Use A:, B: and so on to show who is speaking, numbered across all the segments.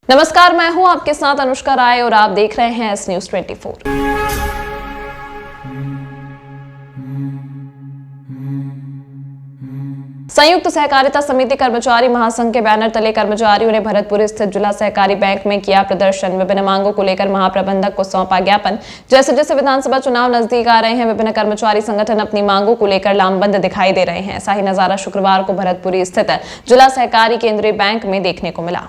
A: नमस्कार, मैं हूं आपके साथ अनुष्का राय और आप देख रहे हैं एस न्यूज 24। संयुक्त सहकारिता समिति कर्मचारी महासंघ के बैनर तले कर्मचारियों ने भरतपुर स्थित जिला सहकारी बैंक में किया प्रदर्शन। विभिन्न मांगों को लेकर महाप्रबंधक को सौंपा ज्ञापन। जैसे जैसे विधानसभा चुनाव नजदीक आ रहे हैं, विभिन्न कर्मचारी संगठन अपनी मांगों को लेकर लामबंद दिखाई दे रहे हैं। ऐसा ही नजारा शुक्रवार को भरतपुर स्थित जिला सहकारी केंद्रीय बैंक में देखने को मिला।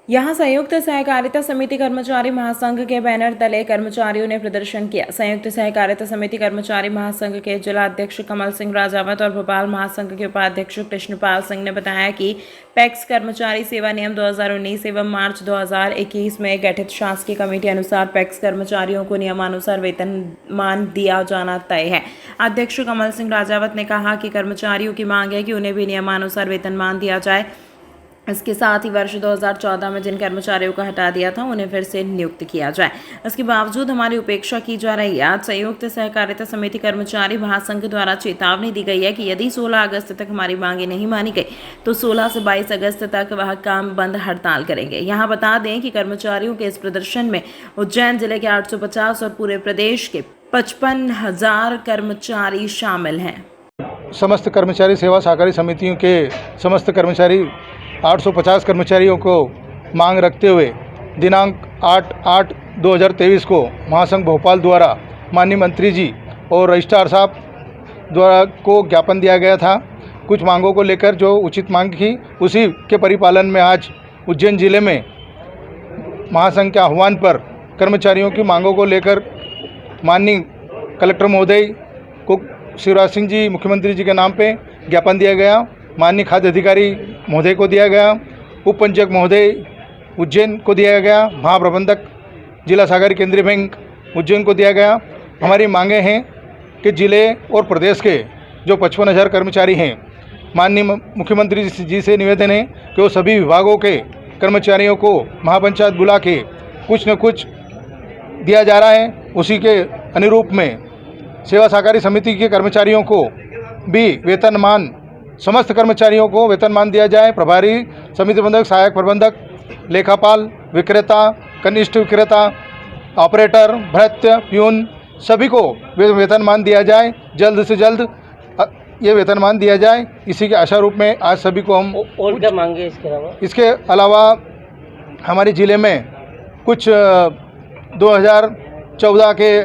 B: यहां संयुक्त सहकारिता समिति कर्मचारी महासंघ के बैनर तले कर्मचारियों ने प्रदर्शन किया। संयुक्त सहकारिता समिति कर्मचारी महासंघ के जिला अध्यक्ष कमल सिंह राजावत और भोपाल महासंघ के उपाध्यक्ष कृष्णपाल सिंह ने बताया कि पैक्स कर्मचारी सेवा नियम 2019 एवं मार्च 2021 में गठित शासकीय कमेटी अनुसार पैक्स कर्मचारियों को नियमानुसार वेतनमान दिया जाना तय है। अध्यक्ष कमल सिंह राजावत ने कहा कि कर्मचारियों की मांग है कि उन्हें भी नियमानुसार वेतनमान दिया जाए। इसके साथ ही वर्ष 2014 में जिन कर्मचारियों को हटा दिया था उन्हें फिर से नियुक्त किया जाए। इसके बावजूद हमारी उपेक्षा की जा रही है। आज संयुक्त सहकारिता समिति कर्मचारी महासंघ द्वारा चेतावनी दी गई है कि यदि 16 अगस्त तक हमारी मांगे नहीं मानी गई तो 16 से 22 अगस्त तक वह काम बंद हड़ताल करेंगे। यहाँ बता दें कि कर्मचारियों के इस प्रदर्शन में उज्जैन जिले के 850 और पूरे प्रदेश के 55,000 कर्मचारी शामिल हैं।
C: समस्त कर्मचारी सेवा सहकारी समितियों के समस्त कर्मचारी 850 कर्मचारियों को मांग रखते हुए दिनांक 8/8/2023 को महासंघ भोपाल द्वारा माननीय मंत्री जी और रजिस्ट्रार साहब द्वारा को ज्ञापन दिया गया था। कुछ मांगों को लेकर जो उचित मांग थी उसी के परिपालन में आज उज्जैन जिले में महासंघ के आह्वान पर कर्मचारियों की मांगों को लेकर माननीय कलेक्टर महोदय को शिवराज सिंह जी मुख्यमंत्री जी के नाम पे ज्ञापन दिया गया। माननीय खाद्य अधिकारी महोदय को दिया गया, उप पंजीयक महोदय उज्जैन को दिया गया, महाप्रबंधक जिला सहकारी केंद्रीय बैंक उज्जैन को दिया गया। हमारी मांगे हैं कि जिले और प्रदेश के जो 55,000 कर्मचारी हैं, माननीय मुख्यमंत्री जी से निवेदन है कि वो सभी विभागों के कर्मचारियों को महापंचायत बुला के कुछ न कुछ दिया जा रहा है। उसी के अनुरूप में सेवा सहकारी समिति के कर्मचारियों को भी वेतनमान, समस्त कर्मचारियों को वेतनमान दिया जाए। प्रभारी, समिति प्रबंधक, सहायक प्रबंधक, लेखापाल, विक्रेता, कनिष्ठ विक्रेता, ऑपरेटर, भृत्य, प्यून, सभी को वेतनमान दिया जाए। जल्द से जल्द ये वेतनमान दिया जाए। इसी के आशा रूप में आज सभी को हम
D: और क्या मांगे
C: इसके अलावा हमारे ज़िले में कुछ 2014 के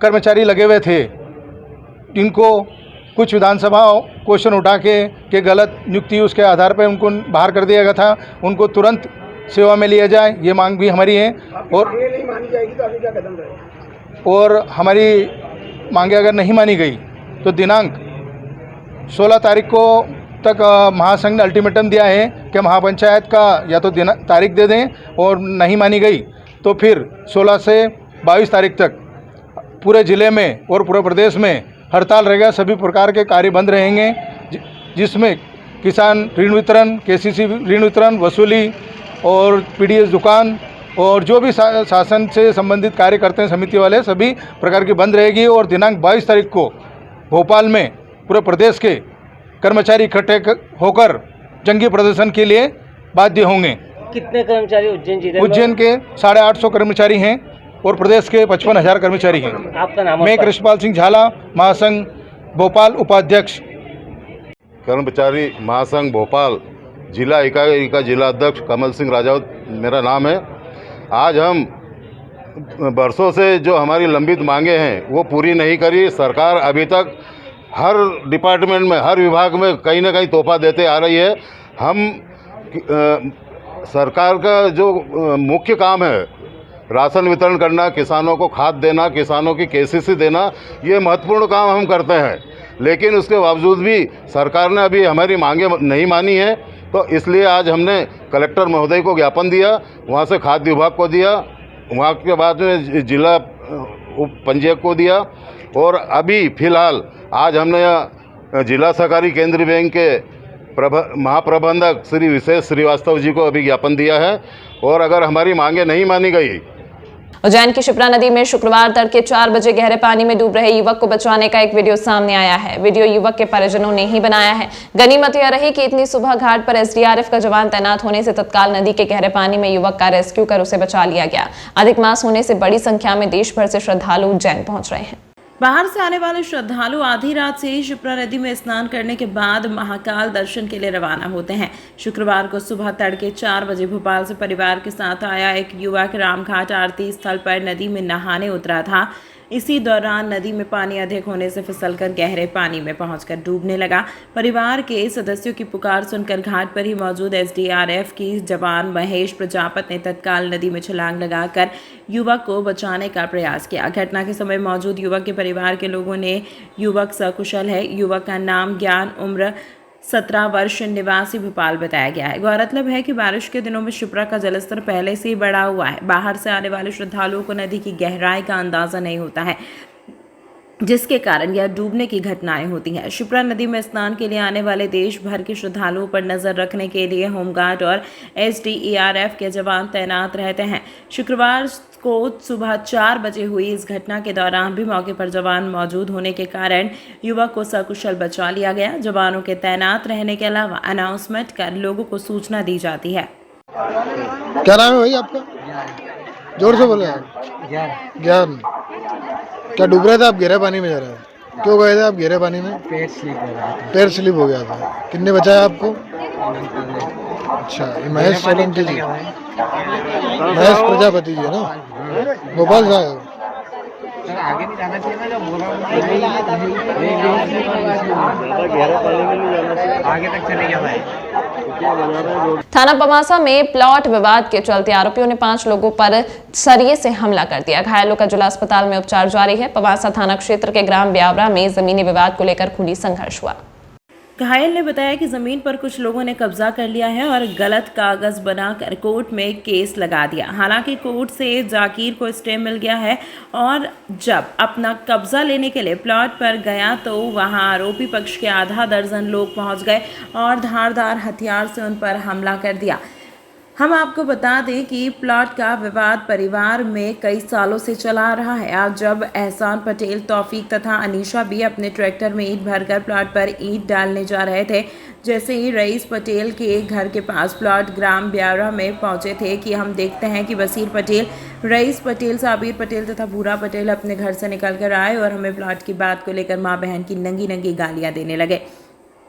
C: कर्मचारी लगे हुए थे, जिनको कुछ विधानसभा क्वेश्चन उठा के गलत नियुक्ति उसके आधार पर उनको बाहर कर दिया गया था, उनको तुरंत सेवा में लिया जाए। ये मांग भी हमारी है। और नहीं मानी जाएगी तो आगे क्या कदम रहेगा? और हमारी मांगे अगर नहीं मानी गई तो दिनांक 16 तारीख को तक महासंघ ने अल्टीमेटम दिया है कि महापंचायत का या तो तारीख दे दें, और नहीं मानी गई तो फिर 16 से 22 तारीख तक पूरे ज़िले में और पूरे प्रदेश में हड़ताल रहेगा। सभी प्रकार के कार्य बंद रहेंगे, जिसमें किसान ऋण वितरण, केसीसी ऋण वितरण, वसूली और पीडीएस दुकान और जो भी शासन से संबंधित कार्य करते हैं समिति वाले, सभी प्रकार की बंद रहेगी। और दिनांक 22 तारीख को भोपाल में पूरे प्रदेश के कर्मचारी इकट्ठे होकर जंगी प्रदर्शन के लिए बाध्य होंगे।
D: कितने कर्मचारी उज्जैन जिले में?
C: उज्जैन के 850 कर्मचारी हैं और प्रदेश के 55,000 कर्मचारी हैं।
D: आपका नाम?
C: मैं कृष्णपाल सिंह झाला, महासंघ भोपाल उपाध्यक्ष।
E: कर्मचारी महासंघ भोपाल जिला इकाई का जिला अध्यक्ष कमल सिंह राजावत मेरा नाम है। आज हम बरसों से जो हमारी लंबित मांगे हैं वो पूरी नहीं करी। सरकार अभी तक हर डिपार्टमेंट में, हर विभाग में कहीं ना कहीं तोहफा देते आ रही है। हम सरकार का जो मुख्य काम है, राशन वितरण करना, किसानों को खाद देना, किसानों की केसीसी देना, ये महत्वपूर्ण काम हम करते हैं। लेकिन उसके बावजूद भी सरकार ने अभी हमारी मांगे नहीं मानी है। तो इसलिए आज हमने कलेक्टर महोदय को ज्ञापन दिया, वहाँ से खाद्य विभाग को दिया, वहाँ के बाद में जिला उप पंजीयक को दिया, और अभी फ़िलहाल आज हमने जिला सहकारी केंद्रीय बैंक के महाप्रबंधक श्री विशेष श्रीवास्तव जी को अभी ज्ञापन दिया है। और अगर हमारी मांगे नहीं मानी गई
A: उज्जैन की शिप्रा नदी में शुक्रवार तड़के 4 बजे गहरे पानी में डूब रहे युवक को बचाने का एक वीडियो सामने आया है। वीडियो युवक के परिजनों ने ही बनाया है। गनीमत यह रही कि इतनी सुबह घाट पर एसडीआरएफ का जवान तैनात होने से तत्काल नदी के गहरे पानी में युवक का रेस्क्यू कर उसे बचा लिया गया। अधिक मास होने से बड़ी संख्या में देश भर से श्रद्धालु उज्जैन पहुंच रहे हैं।
B: बाहर से आने वाले श्रद्धालु आधी रात से ही शिप्रा नदी में स्नान करने के बाद महाकाल दर्शन के लिए रवाना होते हैं। शुक्रवार को सुबह तड़के 4 बजे भोपाल से परिवार के साथ आया एक युवक रामघाट आरती स्थल पर नदी में नहाने उतरा था। इसी दौरान नदी में पानी अधिक होने से फिसलकर गहरे पानी में पहुंचकर डूबने लगा। परिवार के सदस्यों की पुकार सुनकर घाट पर ही मौजूद एसडीआरएफ की जवान महेश प्रजापत ने तत्काल नदी में छलांग लगाकर युवक को बचाने का प्रयास किया। घटना के समय मौजूद युवक के परिवार के लोगों ने युवक सकुशल है। युवक का नाम ज्ञान, उम्र 17 वर्ष, निवासी भोपाल बताया गया है। गौरतलब है कि बारिश के दिनों में शिप्रा का जलस्तर पहले से ही बढ़ा हुआ है। बाहर से आने वाले श्रद्धालुओं को नदी की गहराई का अंदाजा नहीं होता है, जिसके कारण यह डूबने की घटनाएं होती हैं। शिप्रा नदी में स्नान के लिए आने वाले देश भर के श्रद्धालुओं पर नजर रखने के लिए होमगार्ड और एसडीआरएफ के जवान तैनात रहते हैं। शुक्रवार को सुबह 4 बजे हुई इस घटना के दौरान भी मौके पर जवान मौजूद होने के कारण युवक को सकुशल बचा लिया गया। जवानों के तैनात रहने के अलावा अनाउंसमेंट कर लोगों को सूचना दी जाती है।
F: क्या नाम है भाई आपका? जोर से बोले आप। ज्ञान। क्या डूब रहे थे आप? गहरे पानी में जा रहे थे? क्यों गए थे आप गहरे पानी में? पैर स्लिप हो गया था। किसने बचाया आपको? अच्छा, ये महेश सोलंकी जी, महेश प्रजापति जी है ना, भोपाल से आए हो?
D: आगे नहीं जाना चाहिए ना, जब बोला आगे तक चले गया भाई।
A: थाना पमासा में प्लॉट विवाद के चलते आरोपियों ने 5 लोगों पर सरिये से हमला कर दिया। घायलों का जिला अस्पताल में उपचार जारी है। पमासा थाना क्षेत्र के ग्राम ब्यावरा में जमीनी विवाद को लेकर खूनी संघर्ष हुआ।
B: घायल ने बताया कि जमीन पर कुछ लोगों ने कब्जा कर लिया है और गलत कागज बनाकर कोर्ट में केस लगा दिया। हालांकि कोर्ट से जाकिर को स्टे मिल गया है और जब अपना कब्जा लेने के लिए प्लॉट पर गया तो वहां आरोपी पक्ष के आधा दर्जन लोग पहुंच गए और धारदार हथियार से उन पर हमला कर दिया। हम आपको बता दें कि प्लॉट का विवाद परिवार में कई सालों से चला रहा है। आज जब एहसान पटेल, तौफीक तथा अनीशा भी अपने ट्रैक्टर में ईंट भरकर प्लॉट पर ईंट डालने जा रहे थे, जैसे ही रईस पटेल के घर के पास प्लॉट ग्राम ब्यावरा में पहुंचे थे कि हम देखते हैं कि बशीर पटेल, रईस पटेल, साबिर पटेल तथा भूरा पटेल अपने घर से निकल कर आए और हमें प्लॉट की बात को लेकर माँ बहन की नंगी नंगी गालियाँ देने लगे।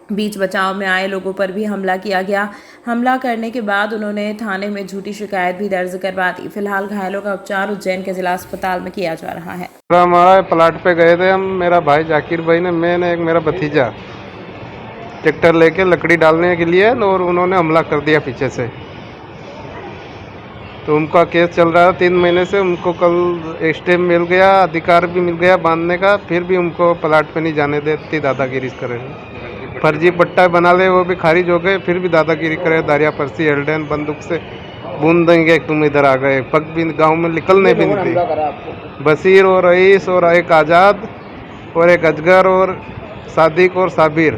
B: बीच बचाव में आए लोगों पर भी हमला किया गया। हमला करने के बाद उन्होंने थाने में झूठी शिकायत भी दर्ज करवा दी। फिलहाल घायलों का उपचार उज्जैन के जिला अस्पताल में किया जा रहा है।
G: हमारा प्लाट पे गए थे हम, मेरा भाई जाकिर भाई ने, मैंने, एक मेरा भतीजा ट्रैक्टर लेके लकड़ी डालने के लिए, और उन्होंने हमला कर दिया पीछे से। तो उनका केस चल रहा है 3 महीने से। उनको कल स्टे मिल गया, अधिकार भी मिल गया बांधने का, फिर भी उनको प्लाट पे नहीं जाने देती, दादागिरी करे। फर्जी पट्टा बना ले, वो भी खारिज हो गए, फिर भी दादागिरी करे। दारिया परसी एल्डेन बंदूक से बूंद देंगे, तुम इधर आ गए। पग भी गांव में निकलने भी नहीं दी। बशीर और रईस और एक आज़ाद और एक अजगर और सादिक और साबिर,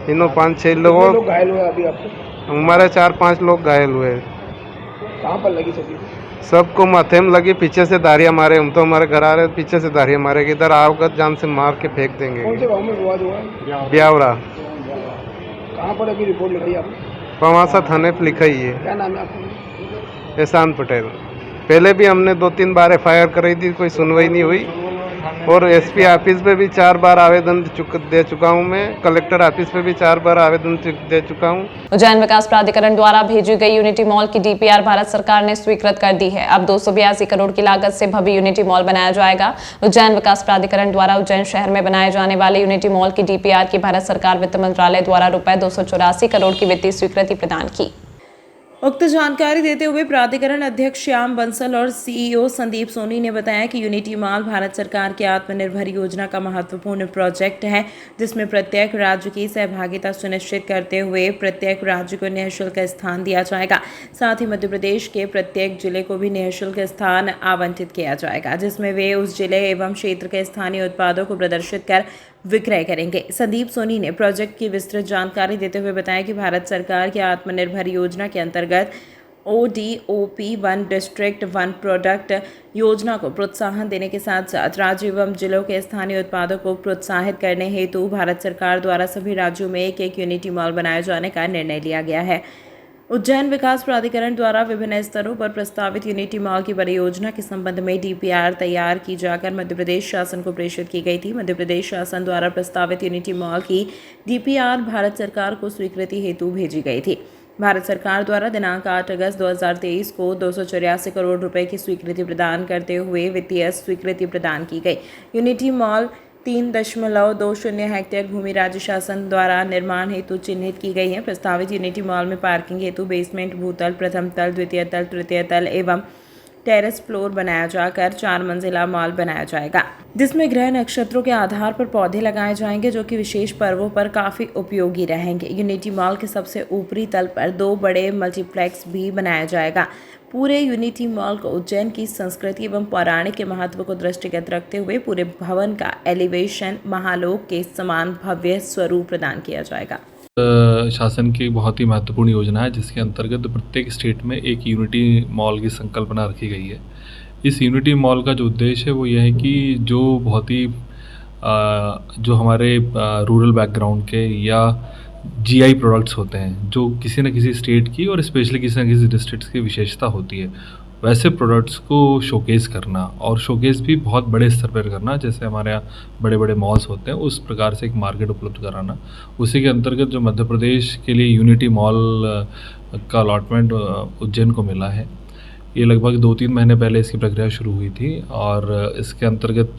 G: तीनों 5-6 लोग
F: घायल हुए अभी आपको?
G: हमारे 4-5 लोग घायल हुए।
F: कहाँ पर लगी सभी?
G: सबको माथे में लगी, पीछे से धारियाँ मारे। हम तो हमारे घर आ रहे, पीछे से धारियाँ मारे कि इधर आओगे जान से मार के फेंक देंगे।
F: कौन से गाँव में विवाद हुआ है?
G: ब्यावरा।
F: कहाँ पर अभी रिपोर्ट लिखाई आपने?
G: पमासा थाने पे लिखा ही है।
F: क्या नाम है आपका?
G: एहसान पटेल। पहले भी हमने 2-3 बार FIR कराई थी, कोई सुनवाई नहीं हुई। और SP ऑफिस पे भी 4 बार आवेदन दे चुका हूँ मैं। कलेक्टर ऑफिस पे भी 4 बार आवेदन दे चुका हूँ।
A: उज्जैन विकास प्राधिकरण द्वारा भेजी गई यूनिटी मॉल की DPR भारत सरकार ने स्वीकृत कर दी है। अब 282 करोड़ की लागत से भव्य यूनिटी मॉल बनाया जाएगा। उज्जैन विकास प्राधिकरण द्वारा उज्जैन शहर में बनाए जाने वाले यूनिटी मॉल की DPR की भारत सरकार वित्त मंत्रालय द्वारा रुपए 284 करोड़ की वित्तीय स्वीकृति प्रदान की।
B: उक्त जानकारी देते हुए प्राधिकरण अध्यक्ष श्याम बंसल और CEO संदीप सोनी ने बताया कि यूनिटी मॉल भारत सरकार की आत्मनिर्भर योजना का महत्वपूर्ण प्रोजेक्ट है, जिसमें प्रत्येक राज्य की सहभागिता सुनिश्चित करते हुए प्रत्येक राज्य को निःशुल्क स्थान दिया जाएगा। साथ ही मध्य प्रदेश के प्रत्येक जिले को भी निःशुल्क स्थान आवंटित किया जाएगा, जिसमें वे उस जिले एवं क्षेत्र के स्थानीय उत्पादों को प्रदर्शित कर विक्रय करेंगे। संदीप सोनी ने प्रोजेक्ट की विस्तृत जानकारी देते हुए बताया कि भारत सरकार की आत्मनिर्भर योजना के अंतर्गत ODOP one district one product योजना को प्रोत्साहन देने के साथ साथ राज्य एवं जिलों के स्थानीय उत्पादों को प्रोत्साहित करने हेतु भारत सरकार द्वारा सभी राज्यों में एक एक यूनिटी मॉल बनाए जाने का निर्णय लिया गया है। उज्जैन विकास प्राधिकरण द्वारा विभिन्न स्तरों पर प्रस्तावित यूनिटी मॉल की परियोजना के संबंध में DPR तैयार की जाकर मध्य प्रदेश शासन को प्रेषित की गई थी। मध्य प्रदेश शासन द्वारा प्रस्तावित यूनिटी मॉल की DPR भारत सरकार को स्वीकृति हेतु भेजी गई थी। भारत सरकार द्वारा दिनांक 8 अगस्त 2023 को 284 करोड़ रुपए की स्वीकृति प्रदान करते हुए वित्तीय स्वीकृति प्रदान की गई। यूनिटी मॉल 3.20 हेक्टेयर भूमि राज्य शासन द्वारा निर्माण हेतु चिन्हित की गई है। प्रस्तावित यूनिटी मॉल में पार्किंग हेतु बेसमेंट, भूतल, प्रथम तल, द्वितीय तल, तृतीय तल एवं टेरेस फ्लोर बनाया जाकर 4 मंजिला मॉल बनाया जाएगा, जिसमें ग्रह नक्षत्रों के आधार पर पौधे लगाए जाएंगे जो कि विशेष पर्वों पर काफ़ी उपयोगी रहेंगे। यूनिटी मॉल के सबसे ऊपरी तल पर 2 बड़े मल्टीप्लेक्स भी बनाया जाएगा। पूरे यूनिटी मॉल को उज्जैन की संस्कृति एवं पौराणिक के महत्व को दृष्टिगत रखते हुए पूरे भवन का एलिवेशन महालोक के समान भव्य स्वरूप प्रदान किया जाएगा।
H: शासन की बहुत ही महत्वपूर्ण योजना है जिसके अंतर्गत प्रत्येक स्टेट में एक यूनिटी मॉल की संकल्पना रखी गई है। इस यूनिटी मॉल का जो उद्देश्य है वो यह है कि जो बहुत ही जो हमारे रूरल बैकग्राउंड के या GI प्रोडक्ट्स होते हैं जो किसी न किसी स्टेट की और स्पेशली किसी न किसी डिस्ट्रिक्ट की विशेषता होती है, वैसे प्रोडक्ट्स को शोकेस करना और शोकेस भी बहुत बड़े स्तर पर करना, जैसे हमारे यहाँ बड़े बड़े मॉल्स होते हैं उस प्रकार से एक मार्केट उपलब्ध कराना। उसी के अंतर्गत जो मध्य प्रदेश के लिए यूनिटी मॉल का अलॉटमेंट उज्जैन को मिला है, ये लगभग 2-3 महीने पहले इसकी प्रक्रिया शुरू हुई थी और इसके अंतर्गत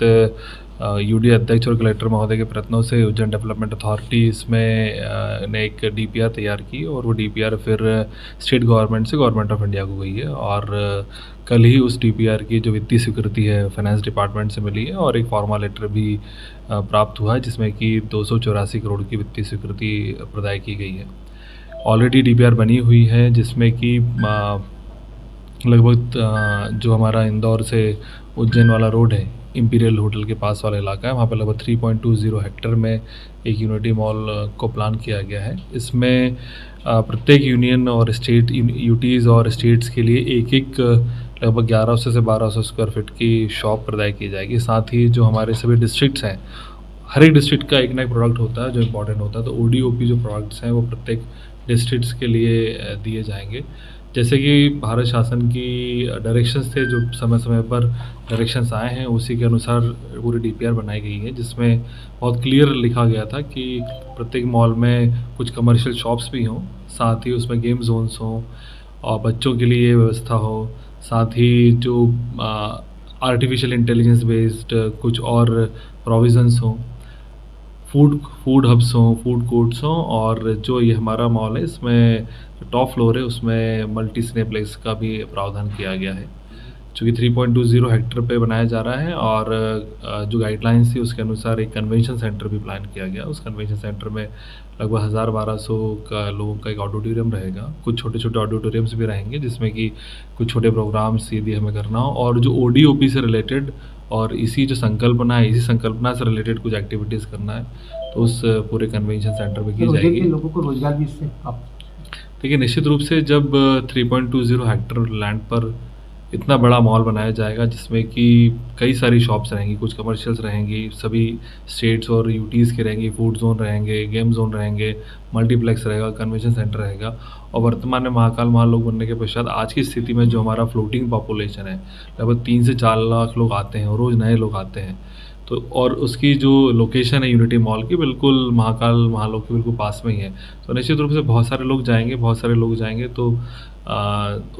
H: UD अध्यक्ष और कलेक्टर महोदय के प्रयत्नों से उज्जैन डेवलपमेंट अथॉरिटी इसमें ने एक DPR तैयार की और वो DPR फिर स्टेट गवर्नमेंट से गवर्नमेंट ऑफ इंडिया को गई है और कल ही उस DPR की जो वित्तीय स्वीकृति है फाइनेंस डिपार्टमेंट से मिली है और एक फॉर्मा लेटर भी प्राप्त हुआ है जिसमें कि 284 करोड़ की वित्तीय स्वीकृति प्रदान की गई है। ऑलरेडी DPR बनी हुई है जिसमें कि लगभग जो हमारा इंदौर से उज्जैन वाला रोड है, इंपीरियल होटल के पास वाला इलाका है, वहाँ पर लगभग 3.20 हेक्टेयर में एक यूनिटी मॉल को प्लान किया गया है। इसमें प्रत्येक यूनियन और स्टेट यूटीज़ और स्टेट्स के लिए एक एक लगभग 1100 से 1200 स्क्वायर फीट की शॉप प्रदान की जाएगी। साथ ही जो हमारे सभी डिस्ट्रिक्ट्स हैं, हर एक डिस्ट्रिक्ट का एक ना एक प्रोडक्ट होता है जो इम्पोर्टेंट होता है, तो ODOP जो प्रोडक्ट्स हैं वो प्रत्येक डिस्ट्रिक्ट्स के लिए दिए जाएंगे। जैसे कि भारत शासन की डायरेक्शंस थे, जो समय समय पर डायरेक्शंस आए हैं उसी के अनुसार पूरी DPR बनाई गई है जिसमें बहुत क्लियर लिखा गया था कि प्रत्येक मॉल में कुछ कमर्शियल शॉप्स भी हों, साथ ही उसमें गेम जोन्स हों और बच्चों के लिए व्यवस्था हो, साथ ही जो आर्टिफिशियल इंटेलिजेंस बेस्ड कुछ और प्रोविज़न्स हों, फूड हब्स हों, फूड कोर्ट्स हों और जो ये हमारा मॉल है इसमें टॉप फ्लोर है उसमें मल्टी सिनेप्लेक्स का भी प्रावधान किया गया है, चूँकि 3.20 हेक्टेयर पे बनाया जा रहा है और जो गाइडलाइंस थी उसके अनुसार एक कन्वेंशन सेंटर भी प्लान किया गया। उस कन्वेंशन सेंटर में लगभग 1000-1200 का लोगों का एक ऑडिटोरियम रहेगा, कुछ छोटे छोटे ऑडिटोरियम्स भी रहेंगे जिसमें कि कुछ छोटे प्रोग्राम्स यदि हमें करना हो और जो ODOP से रिलेटेड और इसी जो संकल्पना है, इसी संकल्पना से रिलेटेड कुछ एक्टिविटीज़ करना है तो उस पूरे कन्वेंशन सेंटर में की जाएगी।
D: लोगों को रोजगार भी इससे आप
H: देखिए, निश्चित रूप से जब 3.20 हेक्टेयर लैंड पर इतना बड़ा मॉल बनाया जाएगा जिसमें कि कई सारी शॉप्स रहेंगी, कुछ कमर्शियल्स रहेंगी, सभी स्टेट्स और यूटीज़ के रहेंगी, फूड जोन रहेंगे, गेम जोन रहेंगे, मल्टीप्लेक्स रहेगा, कन्वेंशन सेंटर रहेगा और वर्तमान में महाकाल महालोक बनने के पश्चात आज की स्थिति में जो हमारा फ्लोटिंग पॉपुलेशन है लगभग 3 से 4 लाख लोग आते हैं और रोज़ नए लोग आते हैं। तो और उसकी जो लोकेशन है यूनिटी मॉल की बिल्कुल महाकाल महालोक के बिल्कुल पास में ही है, तो निश्चित रूप से बहुत सारे लोग जाएंगे तो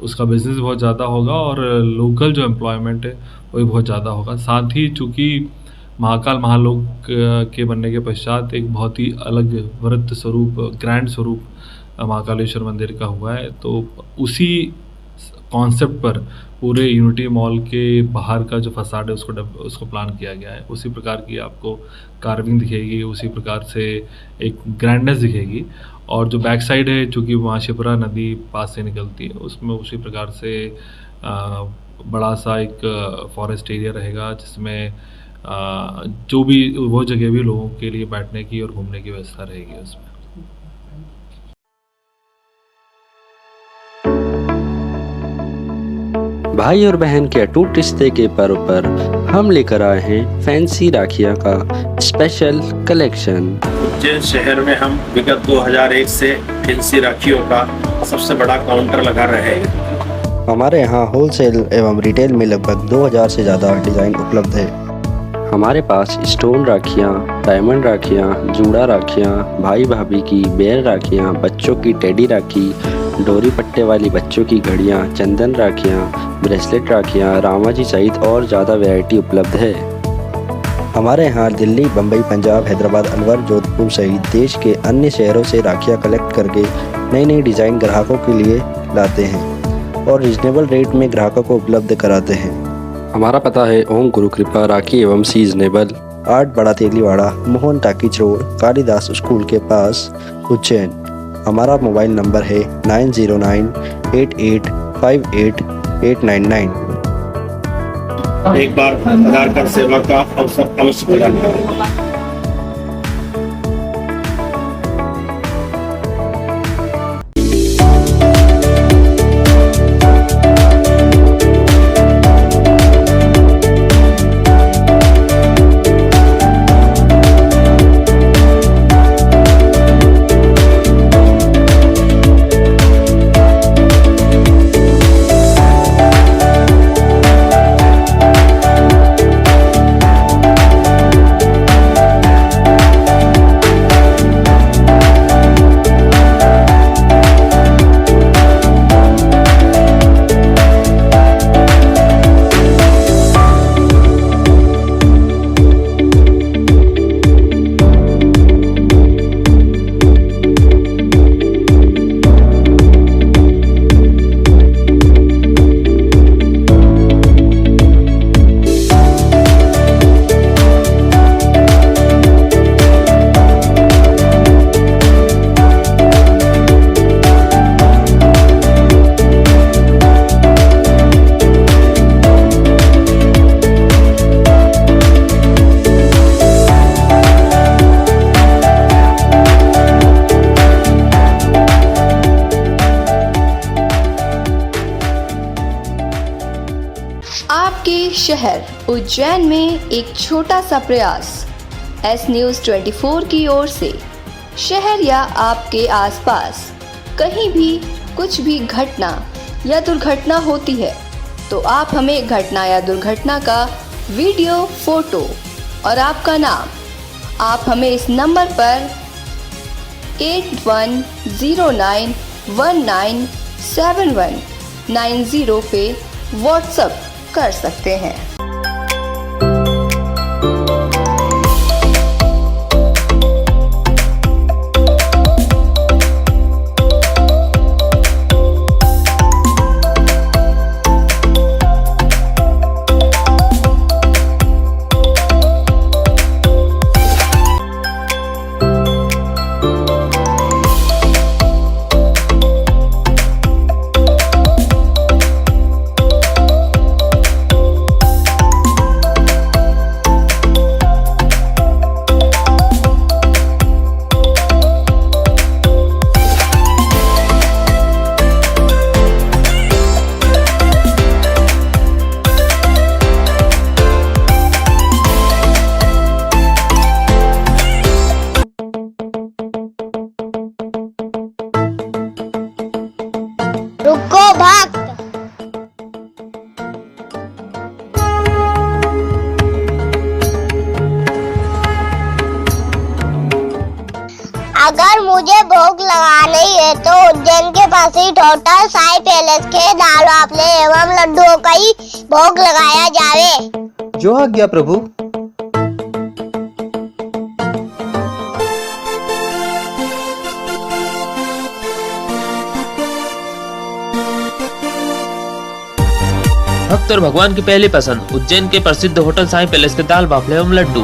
H: उसका बिज़नेस बहुत ज़्यादा होगा और लोकल जो एम्प्लॉयमेंट है वो भी बहुत ज़्यादा होगा। साथ ही चूँकि महाकाल महालोक के बनने के पश्चात एक बहुत ही अलग वृत्त स्वरूप, ग्रैंड स्वरूप महाकालेश्वर मंदिर का हुआ है, तो उसी कॉन्सेप्ट पर पूरे यूनिटी मॉल के बाहर का जो फसाड है उसको प्लान किया गया है। उसी प्रकार की आपको कार्विंग दिखेगी, उसी प्रकार से एक ग्रैंडनेस दिखेगी और जो बैक साइड है चूँकि वहाँ शिप्रा नदी पास से निकलती है उसमें उसी प्रकार से बड़ा सा एक फॉरेस्ट एरिया रहेगा जिसमें जो भी वो जगह भी लोगों के लिए बैठने की और घूमने की व्यवस्था रहेगी उसमें।
I: भाई और बहन के अटूट रिश्ते के पर्व पर हम लेकर आए हैं फैंसी राखियाँ का स्पेशल कलेक्शन।
J: उज्जैन शहर में हम विगत 2001 से फैंसी राखियों का सबसे बड़ा काउंटर लगा रहे हैं।
I: हमारे यहाँ होलसेल एवं रिटेल में लगभग 2000 से ज़्यादा डिज़ाइन उपलब्ध है। हमारे पास स्टोन राखियाँ, डायमंड राखियाँ, जूड़ा राखियाँ, भाई भाभी की बेर राखियाँ, बच्चों की टेडी राखी, डोरी पट्टे वाली बच्चों की घड़ियाँ, चंदन राखियाँ, ब्रेसलेट राखियाँ, रामा जी सहित और ज़्यादा वैरायटी उपलब्ध है। हमारे यहाँ दिल्ली, बम्बई, पंजाब, हैदराबाद, अलवर, जोधपुर सहित देश के अन्य शहरों से राखियाँ कलेक्ट करके नई नई डिज़ाइन ग्राहकों के लिए लाते हैं और रिजनेबल रेट में ग्राहकों को उपलब्ध कराते हैं। हमारा पता है ओम गुरु कृपा राखी एवं सीजनेबल, 8 बड़ा Teliwada, Mohan talkies road, Kalidas school के पास, उज्जैन। हमारा मोबाइल नंबर है 9098858899।
J: एक बार आधार कार्ड सेवा का अवसर अवश्य प्रदान करें।
K: आपके शहर उज्जैन में एक छोटा सा प्रयास एस न्यूज़ 24 की ओर से। शहर या आपके आसपास कहीं भी कुछ भी घटना या दुर्घटना होती है तो आप हमें घटना या दुर्घटना का वीडियो, फोटो और आपका नाम आप हमें इस नंबर पर 8109197190 पे व्हाट्सएप कर सकते हैं।
L: रुको भक्त। अगर मुझे भोग लगाना ही है तो उज्जैन के पास ही होटल साई पैलेस के दाल बाफले एवं लड्डुओं का ही भोग लगाया जावे।
M: जो आज्ञा प्रभु।
N: भक्त और भगवान की पहली पसंद उज्जैन के प्रसिद्ध होटल साई पैलेस के दाल बाफले एवं लड्डू,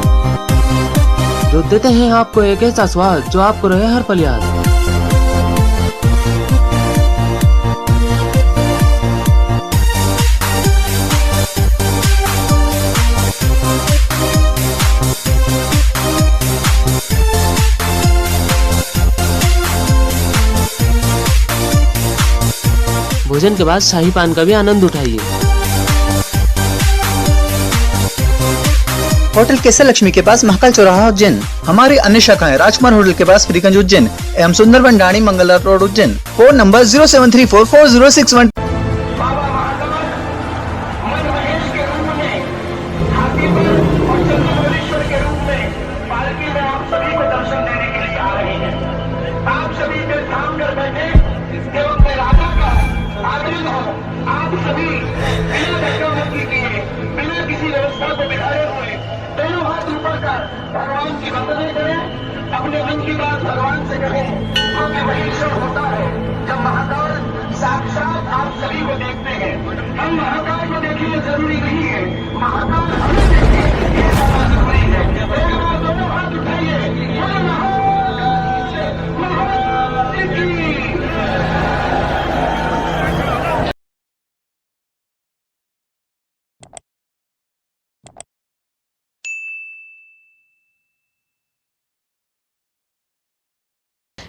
N: जो देते हैं आपको एक ऐसा स्वाद जो आपको रहे हर पल याद। भोजन के बाद शाही पान का भी आनंद उठाइए।
M: होटल केसर लक्ष्मी के पास महाकाल चौराहा उज्जैन। हमारी अन्य शाखाएं राजकुमार होटल के पास फ्रीगंज उज्जैन एवं Sundarban Dani Mangla road Ujjain. Phone number 073440661।
O: भगवान की वंदना करें, अपने मन की बात भगवान से कहें, क्योंकि वही ईश्वर होता है जब महाकाल साक्षात आप सभी को देखते हैं। हम महाकाल को देखिए जरूरी नहीं है, महाकाल हमें देखिए ये ज्यादा जरूरी है। एक बार दोनों हाथ उठाइए, बोलो महाकाल की।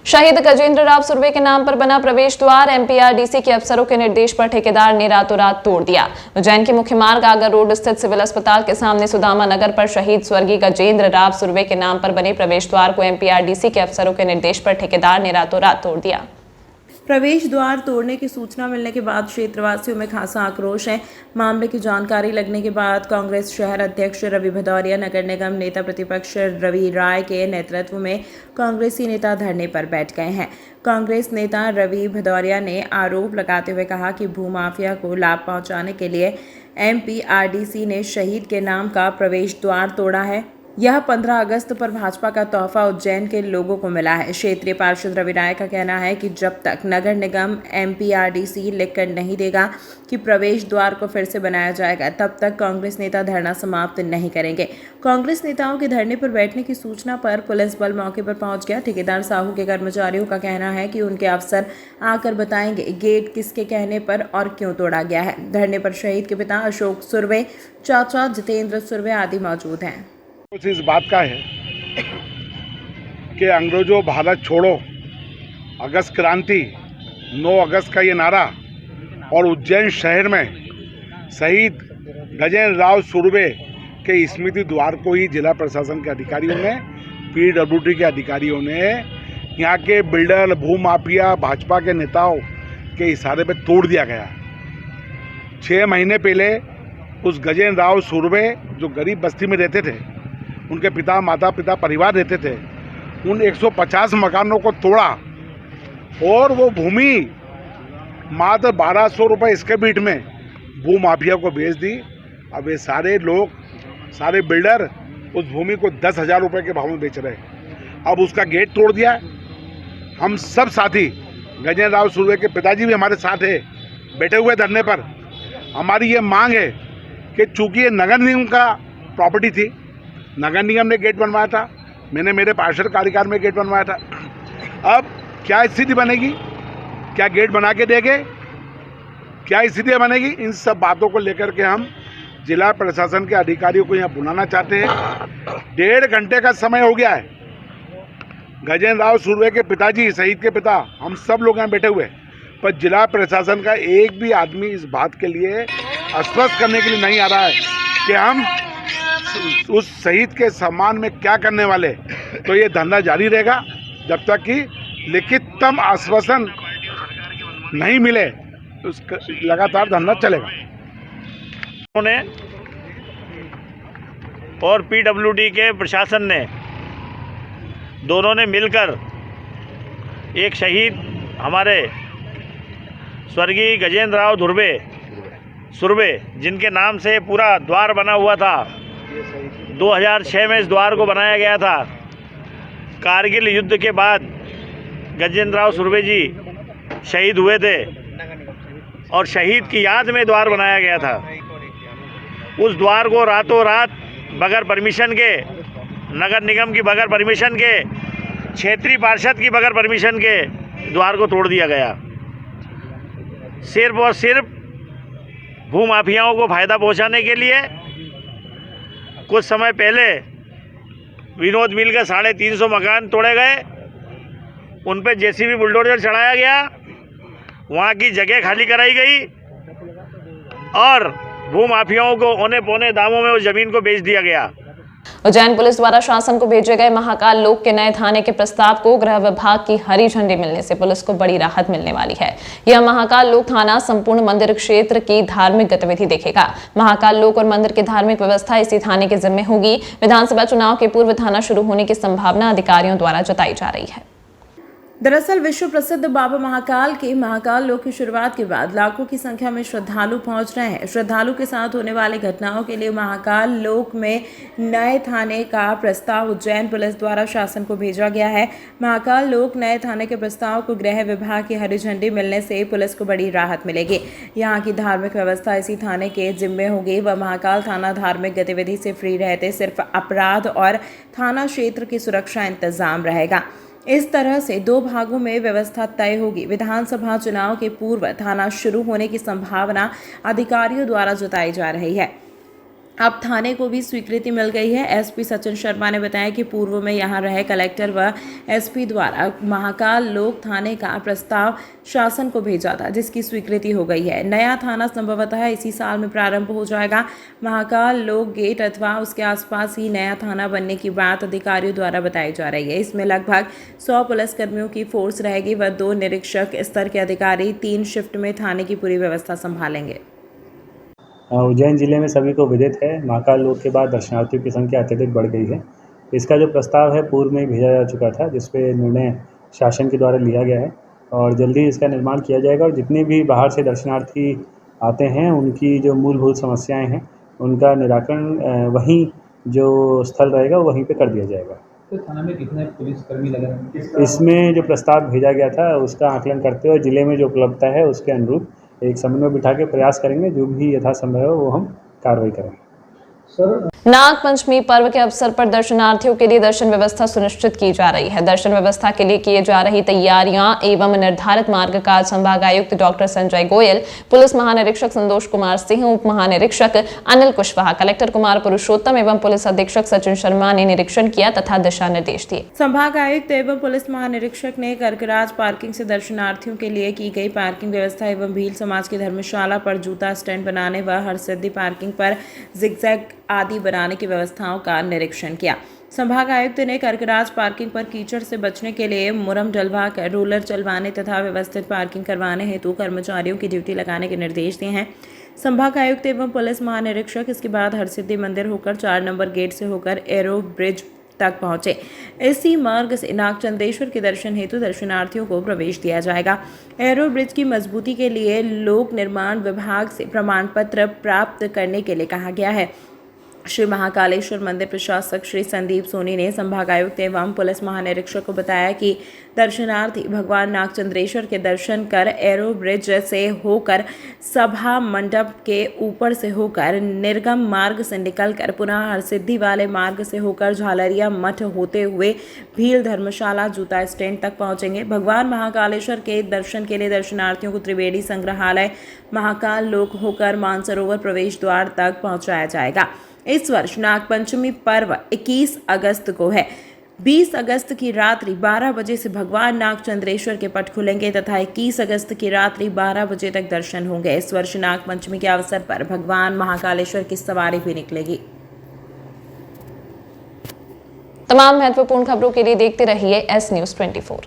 A: शहीद गजेंद्र राव सुर्वे के नाम पर बना प्रवेश द्वार एमपीआरडीसी के अफसरों के निर्देश पर ठेकेदार ने रातों रात तोड़ दिया। उज्जैन के मुख्य मार्ग आगर रोड स्थित सिविल अस्पताल के सामने सुदामा नगर पर शहीद स्वर्गीय गजेंद्र राव सुर्वे के नाम पर बने प्रवेश द्वार को एमपीआरडीसी के अफसरों के निर्देश पर ठेकेदार ने रातों रात तोड़ दिया।
B: प्रवेश द्वार तोड़ने की सूचना मिलने के बाद क्षेत्रवासियों में खासा आक्रोश है। मामले की जानकारी लगने के बाद कांग्रेस शहर अध्यक्ष रवि भदौरिया, नगर निगम नेता प्रतिपक्ष रवि राय के नेतृत्व में कांग्रेसी नेता धरने पर बैठ गए हैं। कांग्रेस नेता रवि भदौरिया ने आरोप लगाते हुए कहा कि भूमाफिया को लाभ पहुंचाने के लिए एमपीआरडीसी ने शहीद के नाम का प्रवेश द्वार तोड़ा है। यह 15 अगस्त पर भाजपा का तोहफा उज्जैन के लोगों को मिला है। क्षेत्रीय पार्षद रवि राय का कहना है कि जब तक नगर निगम एमपीआरडीसी लिखकर नहीं देगा कि प्रवेश द्वार को फिर से बनाया जाएगा, तब तक कांग्रेस नेता धरना समाप्त नहीं करेंगे। कांग्रेस नेताओं के धरने पर बैठने की सूचना पर पुलिस बल मौके पर पहुंच गया। ठेकेदार साहू के कर्मचारियों का कहना है कि उनके अफसर आकर बताएंगे गेट किसके कहने पर और क्यों तोड़ा गया है। धरने पर शहीद के पिता अशोक सुर्वे, चाचा जितेंद्र सुर्वे आदि मौजूद हैं।
P: कुछ इस बात का है कि अंग्रेजों भारत छोड़ो, अगस्त क्रांति, 9 अगस्त का ये नारा और उज्जैन शहर में शहीद गजेंद्र राव सुर्वे के स्मृति द्वार को ही जिला प्रशासन के अधिकारियों ने, पीडब्ल्यूडी के अधिकारियों ने, यहाँ के बिल्डर, भूमाफिया, भाजपा के नेताओं के इशारे पे तोड़ दिया गया। 6 महीने पहले उस गजेंद्र राव सुर्वे जो गरीब बस्ती में रहते थे, उनके पिता, माता पिता, परिवार रहते थे, उन 150 मकानों को तोड़ा और वो भूमि मात्र 1200 रुपये स्क्वायर फीट में भूमाफिया को बेच दी। अब ये सारे लोग, सारे बिल्डर उस भूमि को 10,000 रुपये के भाव में बेच रहे हैं। अब उसका गेट तोड़ दिया। हम सब साथी, गजेंद्र राव सुर्वे के पिताजी भी हमारे साथ है, बैठे हुए धरने पर। हमारी ये मांग है कि चूँकि ये नगर निगम का प्रॉपर्टी थी, नगर निगम ने गेट बनवाया था, मैंने मेरे पार्षद कार्यकाल में गेट बनवाया था। अब क्या स्थिति बनेगी, क्या गेट बना के देंगे, क्या स्थिति बनेगी, इन सब बातों को लेकर के हम जिला प्रशासन के अधिकारियों को यहाँ बुलाना चाहते हैं। 1.5 घंटे का समय हो गया है। गजेंद्र राव सुर्वे के पिताजी, शहीद के पिता, हम सब लोग यहाँ बैठे हुए, पर जिला प्रशासन का एक भी आदमी इस बात के लिए आश्वस्त करने के लिए नहीं आ रहा है कि हम उस शहीद के सम्मान में क्या करने वाले। तो ये धरना जारी रहेगा जब तक कि लिखिततम आश्वासन नहीं मिले, लगातार धरना चलेगा।
Q: उन्होंने और पीडब्ल्यूडी के प्रशासन ने, दोनों ने मिलकर एक शहीद हमारे स्वर्गीय गजेंद्र राव सुर्वे, जिनके नाम से पूरा द्वार बना हुआ था, 2006 में इस द्वार को बनाया गया था। कारगिल युद्ध के बाद गजेंद्र राव सुर्वे जी शहीद हुए थे और शहीद की याद में द्वार बनाया गया था। उस द्वार को रातों रात बगैर परमिशन के, नगर निगम की बगैर परमिशन के, क्षेत्रीय पार्षद की बगैर परमिशन के द्वार को तोड़ दिया गया। सिर्फ और सिर्फ भूमाफियाओं को फ़ायदा पहुंचाने के लिए। कुछ समय पहले विनोद मिल के 350 मकान तोड़े गए, उन पे जेसीबी बुलडोजर चढ़ाया गया, वहाँ की जगह खाली कराई गई और भूमाफियाओं को औने पौने दामों में उस ज़मीन को बेच दिया गया।
A: उज्जैन पुलिस द्वारा शासन को भेजे गए महाकाल लोक के नए थाने के प्रस्ताव को गृह विभाग की हरी झंडी मिलने से पुलिस को बड़ी राहत मिलने वाली है। यह महाकाल लोक थाना संपूर्ण मंदिर क्षेत्र की धार्मिक गतिविधि देखेगा। महाकाल लोक और मंदिर की धार्मिक व्यवस्था इसी थाने के जिम्मे होगी। विधानसभा चुनाव के पूर्व थाना शुरू होने की संभावना अधिकारियों द्वारा जताई जा रही है।
B: दरअसल विश्व प्रसिद्ध बाबा महाकाल के महाकाल लोक की शुरुआत के बाद लाखों की संख्या में श्रद्धालु पहुंच रहे हैं। श्रद्धालु के साथ होने वाली घटनाओं के लिए महाकाल लोक में नए थाने का प्रस्ताव उज्जैन पुलिस द्वारा शासन को भेजा गया है। महाकाल लोक नए थाने के प्रस्ताव को गृह विभाग की हरी झंडी मिलने से पुलिस को बड़ी राहत मिलेगी। यहाँ की धार्मिक व्यवस्था इसी थाने के जिम्मे होगी। वह महाकाल थाना धार्मिक गतिविधि से फ्री रहते सिर्फ अपराध और थाना क्षेत्र की सुरक्षा इंतजाम रहेगा। इस तरह से 2 भागों में व्यवस्था तय होगी। विधानसभा चुनाव के पूर्व थाना शुरू होने की संभावना अधिकारियों द्वारा जताई जा रही है। अब थाने को भी स्वीकृति मिल गई है। एसपी सचिन शर्मा ने बताया कि पूर्व में यहां रहे कलेक्टर व एसपी द्वारा महाकाल लोक थाने का प्रस्ताव शासन को भेजा था, जिसकी स्वीकृति हो गई है। नया थाना संभवतः इसी साल में प्रारंभ हो जाएगा। महाकाल लोक गेट अथवा उसके आसपास ही नया थाना बनने की बात अधिकारियों द्वारा बताई जा रही है। इसमें लगभग 100 पुलिसकर्मियों की फोर्स रहेगी व 2 निरीक्षक स्तर के अधिकारी 3 शिफ्ट में थाने की पूरी व्यवस्था संभालेंगे।
R: उज्जैन जिले में सभी को विदित है, महाकाल लोक के बाद दर्शनार्थियों की संख्या अत्यधिक बढ़ गई है। इसका जो प्रस्ताव है पूर्व में भेजा जा चुका था, जिस पे निर्णय शासन के द्वारा लिया गया है और जल्दी इसका निर्माण किया जाएगा और जितने भी बाहर से दर्शनार्थी आते हैं उनकी जो मूलभूत समस्याएं हैं उनका निराकरण वहीं जो स्थल रहेगा वहीं पे कर दिया जाएगा।
S: तो थाना में कितने पुलिसकर्मी लगे हैं?
R: इसमें जो प्रस्ताव भेजा गया था उसका आकलन करते हुए जिले में जो उपलब्धता है उसके अनुरूप एक समन्वय बिठा के प्रयास करेंगे। जो भी यथासंभव है वो हम कार्रवाई करेंगे।
A: नाग पंचमी पर्व के अवसर पर दर्शनार्थियों के लिए दर्शन व्यवस्था सुनिश्चित की जा रही है। दर्शन व्यवस्था के लिए किए जा रही तैयारियां एवं निर्धारित मार्ग का संभाग आयुक्त डॉक्टर संजय गोयल, पुलिस महानिरीक्षक संतोष कुमार सिंह, उप महानिरीक्षक अनिल कुशवाहा, कलेक्टर कुमार पुरुषोत्तम एवं पुलिस अधीक्षक सचिन शर्मा ने निरीक्षण किया तथा दिशा निर्देश दिए।
B: संभाग आयुक्त एवं पुलिस महानिरीक्षक ने कर्कराज पार्किंग से दर्शनार्थियों के लिए की गई पार्किंग व्यवस्था एवं भील समाज की धर्मशाला पर जूता स्टैंड बनाने व हरसिद्धि पार्किंग पर जिगजैग आदि बनाने की व्यवस्थाओं का निरीक्षण किया। संभाग आयुक्त ने कर्कराज पार्किंग पर कीचड़ से बचने के लिए मुरम डलवा कर रोलर चलवाने तथा व्यवस्थित पार्किंग करवाने हेतु कर्मचारियों की ड्यूटी लगाने के निर्देश दिए हैं। संभाग आयुक्त एवं पुलिस महानिरीक्षक इसके बाद हरसिद्धि मंदिर होकर 4 नंबर गेट से होकर एरो ब्रिज तक पहुंचे। इसी मार्ग से नागचंद्रेश्वर के दर्शन हेतु दर्शनार्थियों को प्रवेश दिया जाएगा। एरो ब्रिज की मजबूती के लिए लोक निर्माण विभाग से प्रमाण पत्र प्राप्त करने के लिए कहा गया है। श्री महाकालेश्वर मंदिर प्रशासक श्री संदीप सोनी ने संभागायुक्त एवं पुलिस महानिरीक्षक को बताया कि दर्शनार्थी भगवान नागचंद्रेश्वर के दर्शन कर एरो ब्रिज से होकर सभा मंडप के ऊपर से होकर निर्गम मार्ग से निकलकर पुनः हरसिद्धि वाले मार्ग से होकर झालरिया मठ होते हुए भील धर्मशाला जूता स्टैंड तक पहुंचेंगे। भगवान महाकालेश्वर के दर्शन के लिए दर्शनार्थियों को त्रिवेणी संग्रहालय महाकाल लोक होकर मानसरोवर प्रवेश द्वार तक पहुंचाया जाएगा। इस वर्ष नागपंचमी पर्व 21 अगस्त को है। 20 अगस्त की रात्रि 12 बजे से भगवान नागचंद्रेश्वर के पट खुलेंगे तथा 21 अगस्त की रात्रि 12 बजे तक दर्शन होंगे। इस वर्ष नागपंचमी के अवसर पर भगवान महाकालेश्वर की सवारी भी निकलेगी।
A: तमाम महत्वपूर्ण खबरों के लिए देखते रहिए एस न्यूज़ 24।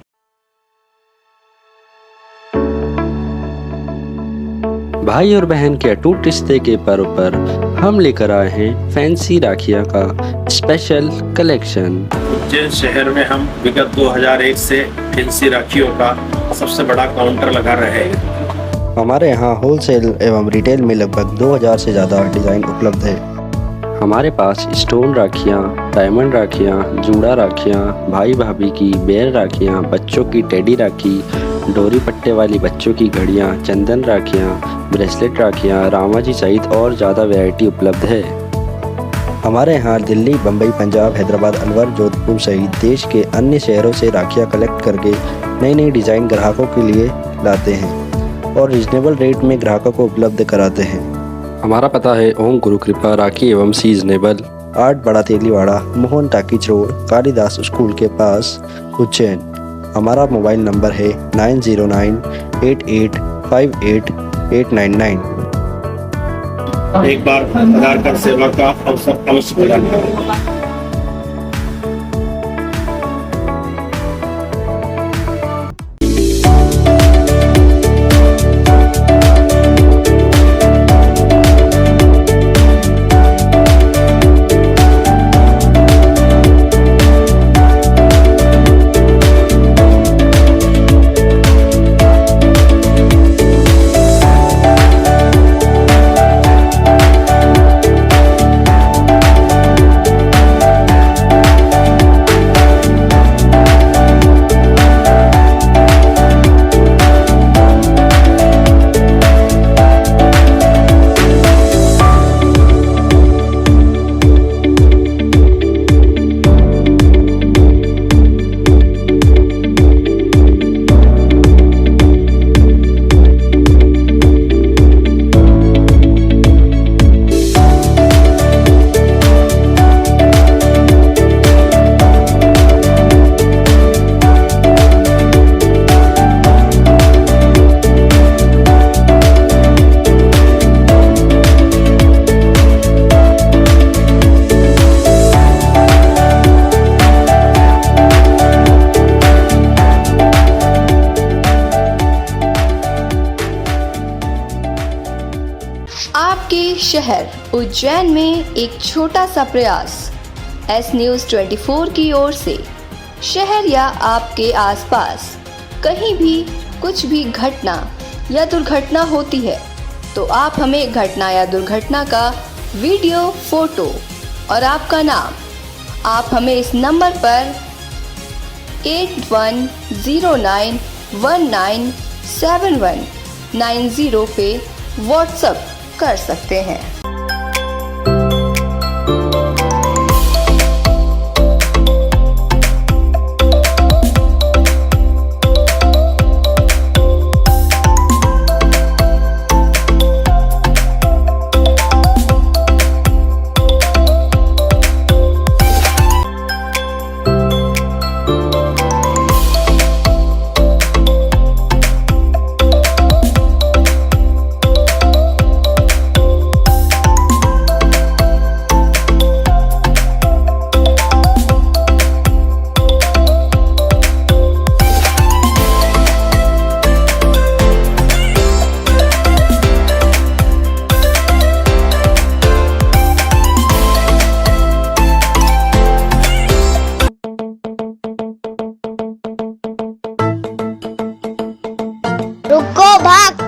I: भाई और बहन के अटूट रिश्ते के पर्व पर हम लेकर आए हैं फैंसी राखियां का स्पेशल कलेक्शन।
J: उज्जैन शहर में हम विगत 2001 से फैंसी राखियों का सबसे बड़ा काउंटर लगा रहे हैं।
I: हमारे यहाँ होलसेल एवं रिटेल में लगभग 2000 से ज़्यादा डिज़ाइन उपलब्ध है। हमारे पास स्टोन राखियाँ, डायमंड राखियाँ, जूड़ा राखियाँ, भाई भाभी की बेर राखियाँ, बच्चों की टेडी राखी, डोरी पट्टे वाली बच्चों की घड़ियाँ, चंदन राखियाँ, ब्रेसलेट राखियाँ, रामाजी सहित और ज़्यादा वैरायटी उपलब्ध है। हमारे यहाँ दिल्ली, बम्बई, पंजाब, हैदराबाद, अलवर, जोधपुर सहित देश के अन्य शहरों से राखियाँ कलेक्ट करके नई नई डिज़ाइन ग्राहकों के लिए लाते हैं और रिजनेबल रेट में ग्राहकों को उपलब्ध कराते हैं। हमारा पता है ओम गुरु कृपा राखी एवं सीजनेबल, 8 बड़ा Teliwada, Mohan talkies road, Kalidas school के पास, उज्जैन। हमारा मोबाइल नंबर है 9098858899।
J: एक बार आधार कार्ड सेवा का अवसर अवश्य प्रदान करें।
K: शहर उज्जैन में एक छोटा सा प्रयास। एस न्यूज़ 24 की ओर से शहर या आपके आसपास कहीं भी कुछ भी घटना या दुर्घटना होती है तो आप हमें घटना या दुर्घटना का वीडियो, फोटो और आपका नाम आप हमें इस नंबर पर 8109197190 पे व्हाट्सएप कर सकते हैं।
L: रुको भक्त।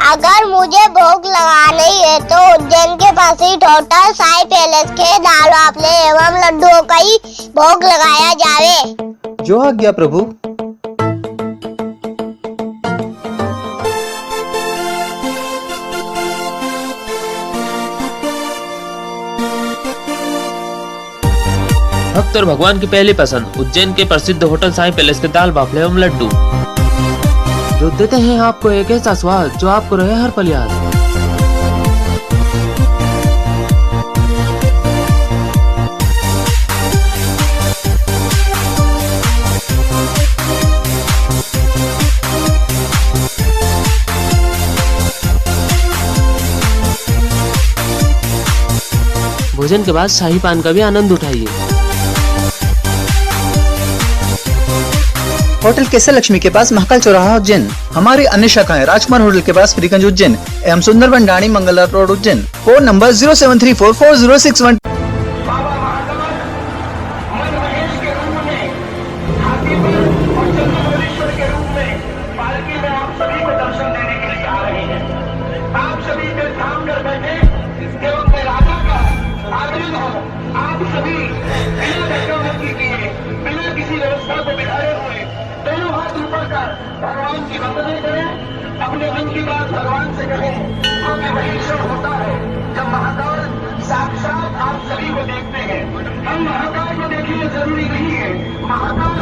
L: अगर मुझे भोग लगानी है तो उज्जैन के पास ही होटल साई पैलेस के दाल बाफले एवं लड्डुओं का ही भोग लगाया जावे।
M: जो आज्ञा प्रभु।
N: भक्त और भगवान की पहली पसंद उज्जैन के प्रसिद्ध होटल साई पैलेस के दाल बाफले एवं लड्डू, जो देते हैं आपको एक ऐसा स्वाद जो आपको रहे हर पल याद। भोजन के बाद शाही पान का भी आनंद उठाइए।
M: होटल केसर लक्ष्मी के पास महाकाल चौराहा उज्जैन। हमारी अन्य शाखाएं राजकुमार होटल के पास फ्रीगंज उज्जैन एवं Sundarban Dani Mangla road Ujjain. Phone number 07344061।
O: भगवान की वंदना करें, अपने मन की बात भगवान से कहें, क्योंकि वही क्षण होता है जब महाकाल साक्षात आप सभी को देखते हैं। हम महाकाल को देखिए जरूरी नहीं है, महाकाल